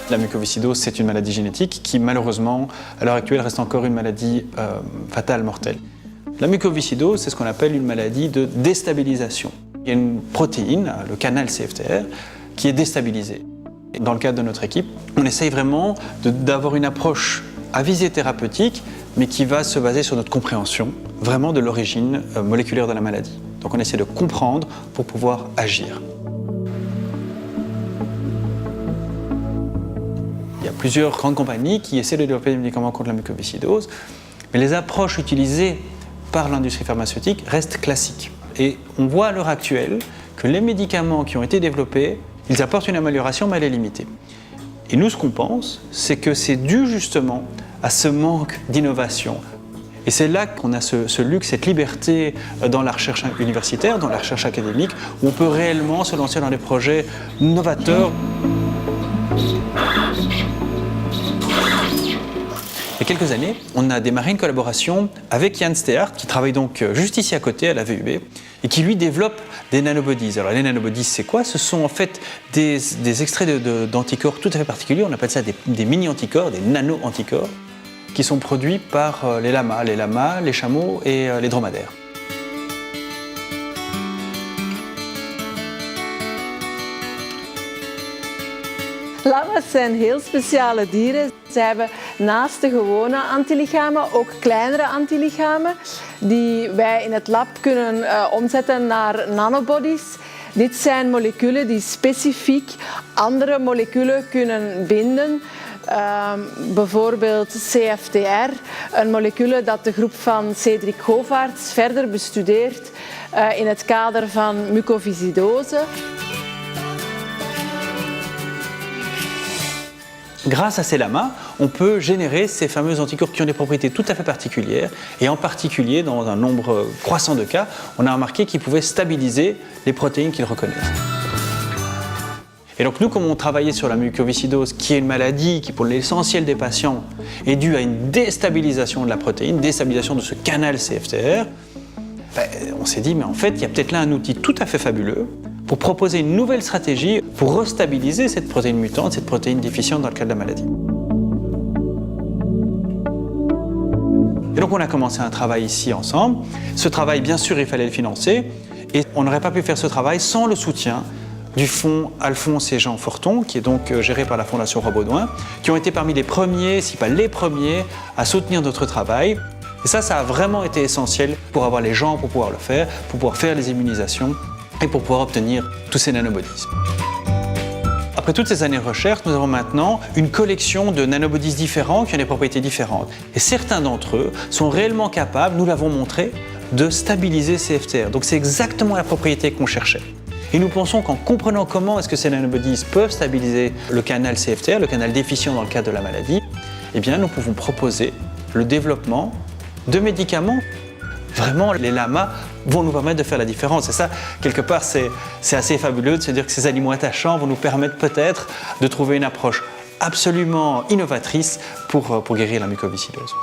La mucoviscidose, c'est une maladie génétique qui, malheureusement, à l'heure actuelle, reste encore une maladie fatale, mortelle. La mucoviscidose, c'est ce qu'on appelle une maladie de déstabilisation. Il y a une protéine, le canal CFTR, qui est déstabilisée. Dans le cadre de notre équipe, on essaye vraiment d'avoir une approche à visée thérapeutique, mais qui va se baser sur notre compréhension vraiment de l'origine moléculaire de la maladie. Donc on essaie de comprendre pour pouvoir agir. Il y a plusieurs grandes compagnies qui essaient de développer des médicaments contre la mucoviscidose, mais les approches utilisées par l'industrie pharmaceutique restent classiques. Et on voit à l'heure actuelle que les médicaments qui ont été développés, ils apportent une amélioration, mais elle est limitée. Et nous, ce qu'on pense, c'est que c'est dû justement à ce manque d'innovation. Et c'est là qu'on a ce luxe, cette liberté dans la recherche universitaire, dans la recherche académique, où on peut réellement se lancer dans des projets novateurs. Il y a quelques années, on a démarré une collaboration avec Jan Steart, qui travaille donc juste ici à côté, à la VUB, et qui lui développe des nanobodies. Alors les nanobodies, c'est quoi? Ce sont en fait des extraits d'anticorps tout à fait particuliers, on appelle ça des mini-anticorps, des nano-anticorps, qui sont produits par les lamas, les chameaux et les dromadaires. Lama's zijn heel speciale dieren. Ze hebben naast de gewone antilichamen ook kleinere antilichamen die wij in het lab kunnen omzetten naar nanobodies. Dit zijn moleculen die specifiek andere moleculen kunnen binden. Bijvoorbeeld CFTR, een molecuul dat de groep van Cedric Govaerts verder bestudeert in het kader van mucoviscidose. Grâce à ces lamas, on peut générer ces fameux anticorps qui ont des propriétés tout à fait particulières et en particulier, dans un nombre croissant de cas, on a remarqué qu'ils pouvaient stabiliser les protéines qu'ils reconnaissent. Et donc nous, comme on travaillait sur la mucoviscidose, qui est une maladie qui, pour l'essentiel des patients, est due à une déstabilisation de la protéine, déstabilisation de ce canal CFTR, on s'est dit, mais en fait, il y a peut-être là un outil tout à fait fabuleux pour proposer une nouvelle stratégie pour restabiliser cette protéine mutante, cette protéine déficiente dans le cas de la maladie. Et donc on a commencé un travail ici ensemble. Ce travail, bien sûr, il fallait le financer et on n'aurait pas pu faire ce travail sans le soutien du fonds Alphonse et Jean Forton, qui est donc géré par la Fondation Roi-Baudouin, qui ont été parmi les premiers, si pas les premiers, à soutenir notre travail. Et ça a vraiment été essentiel pour avoir les gens pour pouvoir le faire, pour pouvoir faire les immunisations et pour pouvoir obtenir tous ces nanobodies. Après toutes ces années de recherche, nous avons maintenant une collection de nanobodies différents qui ont des propriétés différentes. Et certains d'entre eux sont réellement capables, nous l'avons montré, de stabiliser CFTR. Donc c'est exactement la propriété qu'on cherchait. Et nous pensons qu'en comprenant comment est-ce que ces nanobodies peuvent stabiliser le canal CFTR, le canal déficient dans le cadre de la maladie, eh bien nous pouvons proposer le développement de médicaments. Vraiment, les lamas vont nous permettre de faire la différence. Et ça, quelque part, c'est assez fabuleux de se dire que ces animaux attachants vont nous permettre peut-être de trouver une approche absolument innovatrice pour guérir la mucoviscidose.